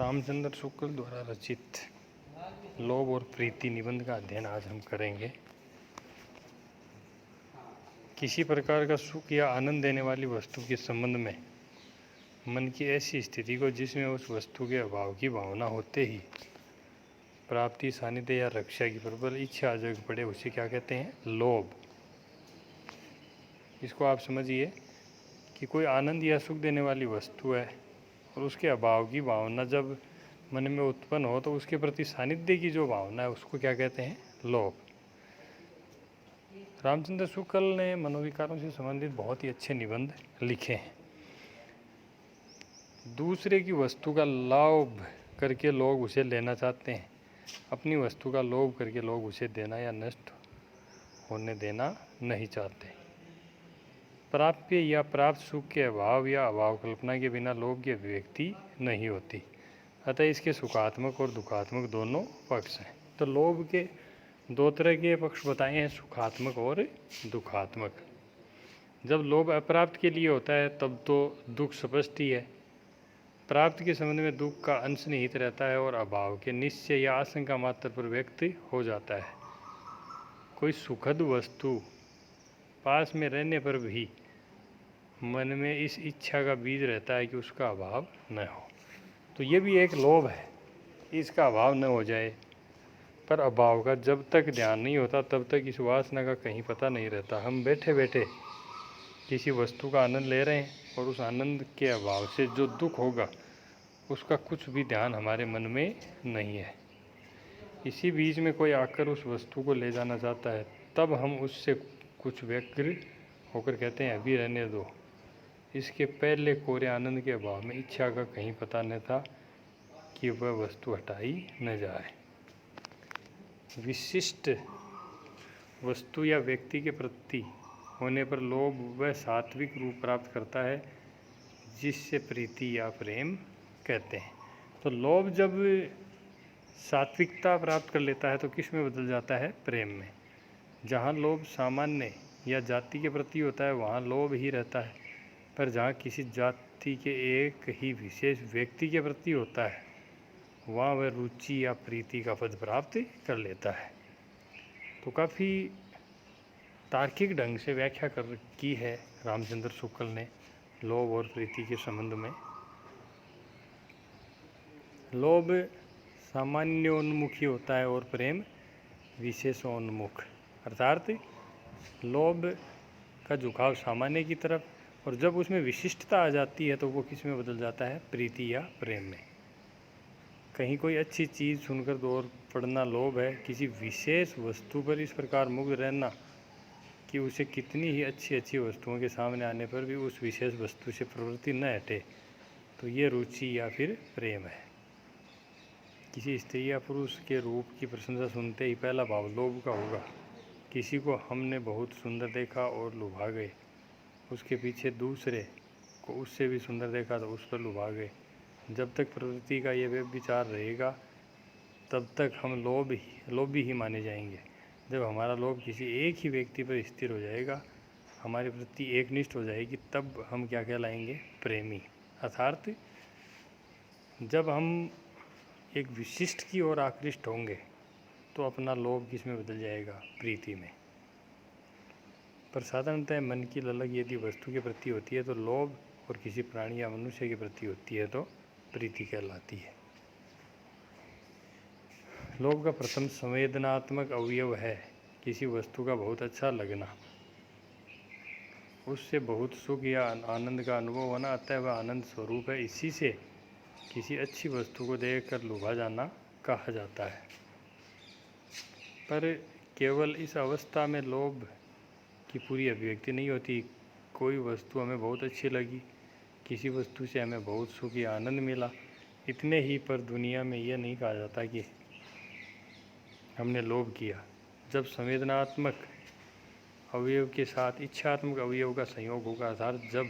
रामचंद्र शुक्ल द्वारा रचित लोभ और प्रीति निबंध का अध्ययन आज हम करेंगे। किसी प्रकार का सुख या आनंद देने वाली वस्तु के संबंध में मन की ऐसी स्थिति को जिसमें उस वस्तु के अभाव की भावना होते ही प्राप्ति, सानिध्य या रक्षा की प्रबल इच्छा जग पड़े, उसे क्या कहते हैं? लोभ। इसको आप समझिए कि कोई आनंद या सुख देने वाली वस्तु है और उसके अभाव की भावना जब मन में उत्पन्न हो तो उसके प्रति सानिध्य की जो भावना है उसको क्या कहते हैं? लोभ। रामचंद्र शुक्ल ने मनोविकारों से संबंधित बहुत ही अच्छे निबंध लिखे हैं। दूसरे की वस्तु का लोभ करके लोग उसे लेना चाहते हैं। अपनी वस्तु का लोभ करके लोग उसे देना या नष्ट होने देना नहीं चाहते। प्राप्य या प्राप्त सुख के अभाव या अभाव कल्पना के बिना लोभ की अभिव्यक्ति नहीं होती। अतः इसके सुखात्मक और दुखात्मक दोनों पक्ष हैं। तो लोभ के दो तरह के पक्ष बताए हैं, सुखात्मक और दुखात्मक। जब लोभ अप्राप्त के लिए होता है तब तो दुख स्पष्ट ही है। प्राप्त के संबंध में दुख का अंश निहित रहता है और अभाव के निश्चय या आशंका मात्र पर व्यक्त हो जाता है। कोई सुखद वस्तु पास में रहने पर भी मन में इस इच्छा का बीज रहता है कि उसका अभाव न हो। तो ये भी एक लोभ है, इसका अभाव न हो जाए। पर अभाव का जब तक ध्यान नहीं होता तब तक इस वासना का कहीं पता नहीं रहता। हम बैठे बैठे किसी वस्तु का आनंद ले रहे हैं और उस आनंद के अभाव से जो दुख होगा उसका कुछ भी ध्यान हमारे मन में नहीं है। इसी बीच में कोई आकर उस वस्तु को ले जाना चाहता है, तब हम उससे कुछ व्यग्र होकर कहते हैं अभी रहने दो। इसके पहले कोरे आनंद के अभाव में इच्छा का कहीं पता न था कि वह वस्तु हटाई न जाए। विशिष्ट वस्तु या व्यक्ति के प्रति होने पर लोभ वह सात्विक रूप प्राप्त करता है जिससे प्रीति या प्रेम कहते हैं। तो लोभ जब सात्विकता प्राप्त कर लेता है तो किस में बदल जाता है? प्रेम में। जहाँ लोभ सामान्य या जाति के प्रति होता है वहाँ लोभ ही रहता है, पर जहाँ किसी जाति के एक ही विशेष व्यक्ति के प्रति होता है वहाँ वह रुचि या प्रीति का पद प्राप्त कर लेता है। तो काफ़ी तार्किक ढंग से व्याख्या की है रामचंद्र शुक्ल ने लोभ और प्रीति के संबंध में। लोभ सामान्योन्मुखी होता है और प्रेम विशेषोन्मुख, अर्थात लोभ का झुकाव सामान्य की तरफ, और जब उसमें विशिष्टता आ जाती है तो वो किस में बदल जाता है? प्रीति या प्रेम में। कहीं कोई अच्छी चीज़ सुनकर दौड़ पड़ना लोभ है। किसी विशेष वस्तु पर इस प्रकार मुग्ध रहना कि उसे कितनी ही अच्छी वस्तुओं के सामने आने पर भी उस विशेष वस्तु से प्रवृत्ति न हटे, तो ये रुचि या फिर प्रेम है। किसी स्त्री या पुरुष के रूप की प्रशंसा सुनते ही पहला भाव लोभ का होगा। किसी को हमने बहुत सुंदर देखा और लुभा गए, उसके पीछे दूसरे को उससे भी सुंदर देखा तो उस पर लुभा गए। जब तक प्रवृत्ति का ये विचार रहेगा तब तक हम लोभी ही माने जाएंगे। जब हमारा लोभ किसी एक ही व्यक्ति पर स्थिर हो जाएगा, हमारी वृत्ति एकनिष्ठ हो जाएगी, तब हम क्या कहलाएंगे? प्रेमी। अर्थात जब हम एक विशिष्ट की ओर आकृष्ट होंगे तो अपना लोभ किस में बदल जाएगा? प्रीति में। पर साधारणतः मन की ललक यदि वस्तु के प्रति होती है तो लोभ, और किसी प्राणी या मनुष्य के प्रति होती है तो प्रीति कहलाती है। लोभ का प्रथम संवेदनात्मक अवयव है किसी वस्तु का बहुत अच्छा लगना, उससे बहुत सुख या आनंद का अनुभव होना, अतः वह आनंद स्वरूप है। इसी से किसी अच्छी वस्तु को देखकर लुभा जाना कहा जाता है। पर केवल इस अवस्था में लोभ की पूरी अभिव्यक्ति नहीं होती। कोई वस्तु हमें बहुत अच्छी लगी, किसी वस्तु से हमें बहुत सुख या आनंद मिला, इतने ही पर दुनिया में यह नहीं कहा जाता कि हमने लोभ किया। जब संवेदनात्मक अवयव के साथ इच्छात्मक अवयव का संयोग होगा, अर्थात जब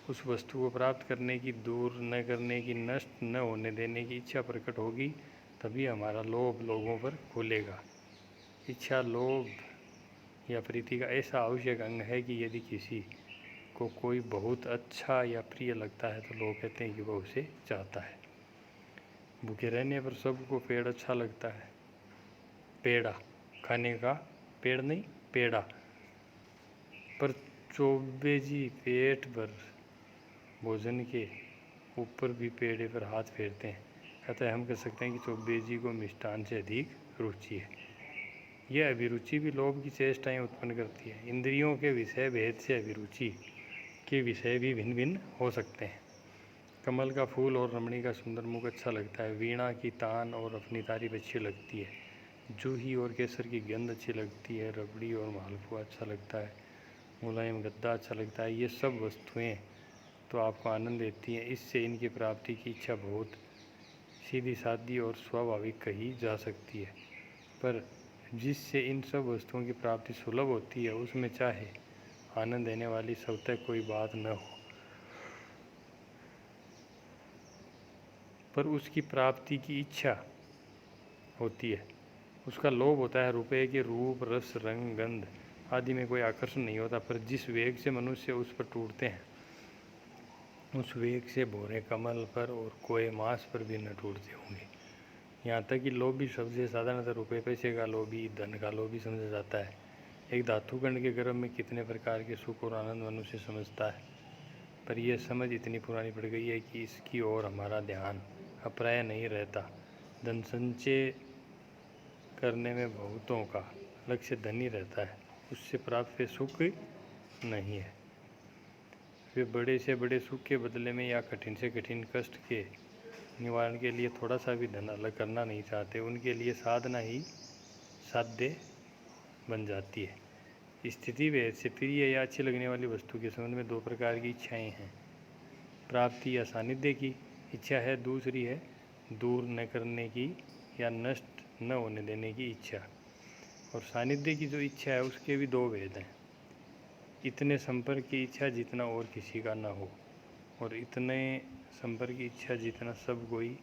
उस वस्तु को प्राप्त करने की, दूर न करने की, नष्ट न होने देने की इच्छा प्रकट होगी, तभी हमारा लोभ लोगों पर खुलेगा। इच्छा लोभ या प्रीति का ऐसा आवश्यक अंग है कि यदि किसी को कोई बहुत अच्छा या प्रिय लगता है तो लोग कहते हैं कि वह उसे चाहता है। भूखे रहने पर सबको पेड़ अच्छा लगता है। पेड़ा खाने का, पेड़ नहीं पेड़ा। पर चौबे जी पेट भर भोजन के ऊपर भी पेड़े पर हाथ फेरते हैं। अतः हम कह सकते हैं कि चौबे जी को मिष्ठान से अधिक रुचि है। यह अभिरुचि भी लोभ की चेष्टाएं उत्पन्न करती है। इंद्रियों के विषय भेद से अभिरुचि के विषय भी भिन्न भिन्न हो सकते हैं। कमल का फूल और रमणी का सुंदर मुख अच्छा लगता है। वीणा की तान और अपनी तारीफ अच्छी लगती है। जूही और केसर की गंध अच्छी लगती है। रबड़ी और मालपुआ अच्छा लगता है। मुलायम गद्दा अच्छा लगता है। ये सब वस्तुएं तो आपको आनंद देती हैं। इससे इनकी प्राप्ति की इच्छा बहुत सीधी सादी और स्वाभाविक कही जा सकती है। पर जिससे इन सब वस्तुओं की प्राप्ति सुलभ होती है, उसमें चाहे आनंद देने वाली स्वतः कोई बात न हो, पर उसकी प्राप्ति की इच्छा होती है। उसका लोभ होता है। रुपये के रूप, रस, रंग, गंध आदि में कोई आकर्षण नहीं होता, पर जिस वेग से मनुष्य उस पर टूटते हैं, उस वेग से भोरे कमल पर और कोए मांस पर भी न टूटते होंगे। यहाँ तक कि लोभी शब्द से साधारणतः रुपये पैसे का लोभी, धन का लोभी समझा जाता है। एक धातुकण के गर्भ में कितने प्रकार के सुख और आनंद मनुष्य समझता है, पर यह समझ इतनी पुरानी पड़ गई है कि इसकी ओर हमारा ध्यान अब प्राय नहीं रहता। धन संचय करने में बहुतों का लक्ष्य धन ही रहता है, उससे प्राप्त सुख नहीं है। वे बड़े से बड़े सुख के बदले में या कठिन से कठिन कष्ट के निवारण के लिए थोड़ा सा भी धन अलग करना नहीं चाहते। उनके लिए साधना ही साध्य बन जाती है। स्थिति भेद से प्रिय या अच्छी लगने वाली वस्तु के संबंध में दो प्रकार की इच्छाएं हैं। प्राप्ति या सानिध्य की इच्छा है, दूसरी है दूर न करने की या नष्ट न होने देने की इच्छा। और सानिध्य की जो इच्छा है उसके भी दो भेद हैं। इतने संपर्क की इच्छा जितना और किसी का ना हो, और इतने संपर्क की इच्छा जितना सब कोई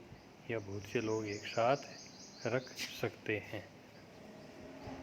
या बहुत से लोग एक साथ रख सकते हैं।